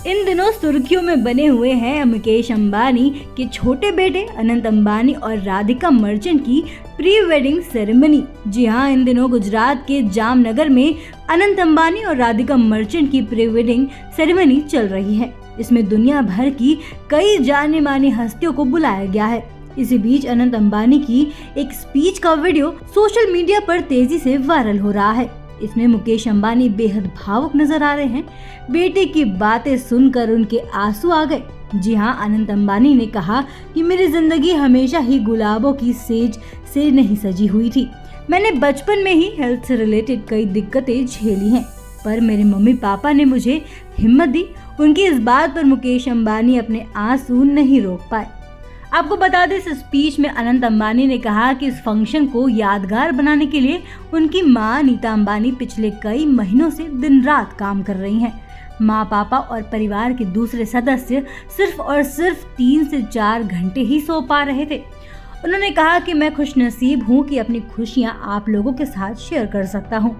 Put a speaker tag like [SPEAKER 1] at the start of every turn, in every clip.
[SPEAKER 1] इन दिनों सुर्खियों में बने हुए हैं मुकेश अंबानी के छोटे बेटे अनंत अंबानी और राधिका मर्चेंट की प्री वेडिंग सेरेमनी। जी हाँ, इन दिनों गुजरात के जामनगर में अनंत अंबानी और राधिका मर्चेंट की प्री वेडिंग सेरेमनी चल रही है। इसमें दुनिया भर की कई जाने मानी हस्तियों को बुलाया गया है। इसी बीच अनंत अंबानी की एक स्पीच का वीडियो सोशल मीडिया पर तेजी से वायरल हो रहा है। इसमें मुकेश अंबानी बेहद भावुक नजर आ रहे हैं। बेटे की बातें सुनकर उनके आंसू आ गए। जी हाँ, अनंत अंबानी ने कहा कि मेरी जिंदगी हमेशा ही गुलाबों की सेज से नहीं सजी हुई थी। मैंने बचपन में ही हेल्थ से रिलेटेड कई दिक्कतें झेली हैं, पर मेरे मम्मी पापा ने मुझे हिम्मत दी। उनकी इस बात पर मुकेश अंबानी अपने आंसू नहीं रोक पाए। आपको बता दें, इस स्पीच में अनंत अंबानी ने कहा कि इस फंक्शन को यादगार बनाने के लिए उनकी मां नीता अंबानी पिछले कई महीनों से दिन रात काम कर रही हैं। मां, पापा और परिवार के दूसरे सदस्य सिर्फ और सिर्फ 3 से 4 घंटे ही सो पा रहे थे। उन्होंने कहा कि मैं खुशनसीब हूं कि अपनी खुशियां आप लोगों के साथ शेयर कर सकता हूं।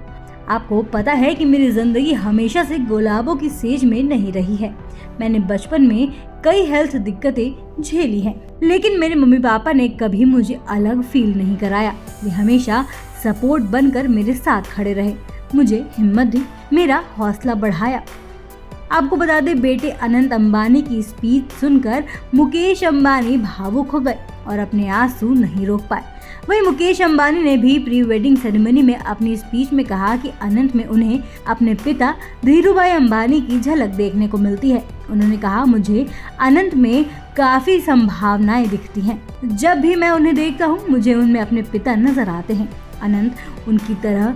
[SPEAKER 1] आपको पता है कि मेरी जिंदगी हमेशा से गुलाबों की सेज में नहीं रही है। मैंने बचपन में कई हेल्थ दिक्कतें झेली हैं, लेकिन मेरे मम्मी पापा ने कभी मुझे अलग फील नहीं कराया। वे हमेशा सपोर्ट बनकर मेरे साथ खड़े रहे, मुझे हिम्मत दी, मेरा हौसला बढ़ाया। आपको बता दें, बेटे अनंत अंबानी की स्पीच सुनकर मुकेश अंबानी भावुक हो गए और अपने आंसू नहीं रोक पाए। वहीं मुकेश अंबानी ने भी प्री वेडिंग सेरेमनी में अपनी स्पीच में कहा कि अनंत में उन्हें अपने पिता धीरूभाई अंबानी की झलक देखने को मिलती है। उन्होंने कहा, मुझे अनंत में काफी संभावनाएं दिखती हैं। जब भी मैं उन्हें देखता हूँ, मुझे उनमें अपने पिता नजर आते हैं। अनंत उनकी तरह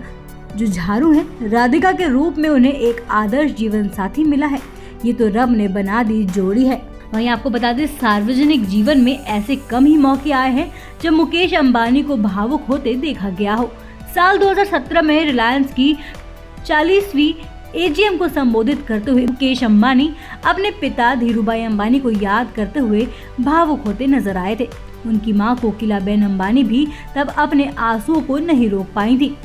[SPEAKER 1] जुझारू हैं। राधिका के रूप में उन्हें एक आदर्श जीवन साथी मिला है। ये तो रब ने बना दी जोड़ी है। वहीं आपको बता दें, सार्वजनिक जीवन में ऐसे कम ही मौके आए हैं जब मुकेश अंबानी को भावुक होते देखा गया हो। साल 2017 में रिलायंस की 40वीं AGM को संबोधित करते हुए मुकेश अंबानी अपने पिता धीरूभाई अंबानी को याद करते हुए भावुक होते नजर आए थे। उनकी मां कोकिलाबेन अंबानी भी तब अपने आंसुओं को नहीं रोक पाई थी।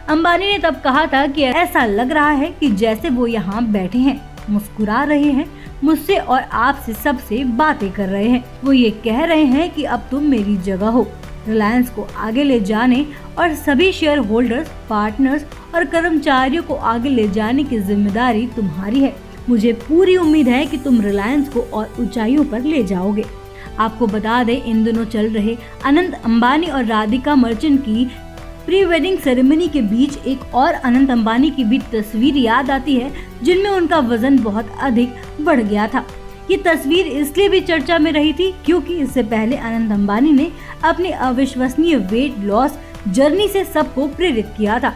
[SPEAKER 1] अंबानी ने तब कहा था कि ऐसा लग रहा है कि जैसे वो यहाँ बैठे हैं, मुस्कुरा रहे हैं, मुझसे और आपसे सबसे बातें कर रहे हैं। वो ये कह रहे हैं कि अब तुम मेरी जगह हो। रिलायंस को आगे ले जाने और सभी शेयर होल्डर्स, पार्टनर्स और कर्मचारियों को आगे ले जाने की जिम्मेदारी तुम्हारी है। मुझे पूरी उम्मीद है कि तुम रिलायंस को और ऊंचाइयों पर ले जाओगे। आपको बता दें, इन दिनों चल रहे अनंत अंबानी और राधिका मर्चेंट की प्री वेडिंग सेरेमनी के बीच एक और अनंत अंबानी की भी तस्वीर याद आती है, जिनमें उनका वजन बहुत अधिक बढ़ गया था। ये तस्वीर इसलिए भी चर्चा में रही थी क्योंकि इससे पहले अनंत अंबानी ने अपनी अविश्वसनीय वेट लॉस जर्नी से सबको प्रेरित किया था।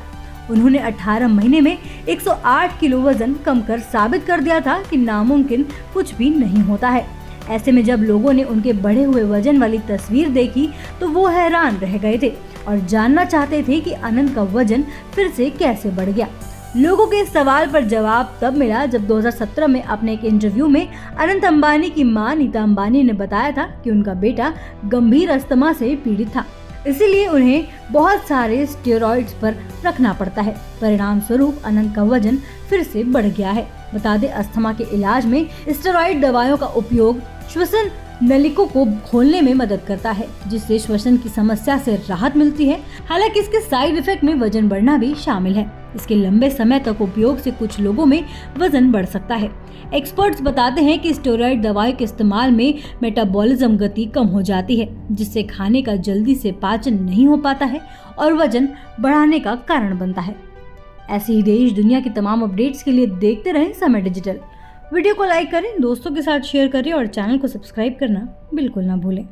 [SPEAKER 1] उन्होंने 18 महीने में 108 किलो वजन कम कर साबित कर दिया था कि नामुमकिन कुछ भी नहीं होता है। ऐसे में जब लोगों ने उनके बढ़े हुए वजन वाली तस्वीर देखी तो वो हैरान रह गए थे और जानना चाहते थे कि अनंत का वजन फिर से कैसे बढ़ गया। लोगों के इस सवाल पर जवाब तब मिला जब 2017 में अपने एक इंटरव्यू में अनंत अंबानी की मां नीता अंबानी ने बताया था कि उनका बेटा गंभीर अस्थमा से पीड़ित था, इसीलिए उन्हें बहुत सारे स्टेरॉइड्स पर रखना पड़ता है। परिणाम स्वरूप अनंत का वजन फिर से बढ़ गया है। बता दें, अस्थमा के इलाज में स्टेरॉइड दवाइयों का उपयोग श्वसन नलिकाओं को खोलने में मदद करता है, जिससे श्वसन की समस्या से राहत मिलती है। हालांकि इसके साइड इफेक्ट में वजन बढ़ना भी शामिल है। इसके लंबे समय तक उपयोग से कुछ लोगों में वजन बढ़ सकता है। एक्सपर्ट्स बताते हैं कि स्टेरॉइड दवाई के इस्तेमाल में मेटाबॉलिज्म गति कम हो जाती है, जिससे खाने का जल्दी से पाचन नहीं हो पाता है और वजन बढ़ाने का कारण बनता है। ऐसे ही देश दुनिया की तमाम अपडेट्स के लिए देखते रहें समय डिजिटल। वीडियो को लाइक करें, दोस्तों के साथ शेयर करें और चैनल को सब्सक्राइब करना बिल्कुल ना भूलें।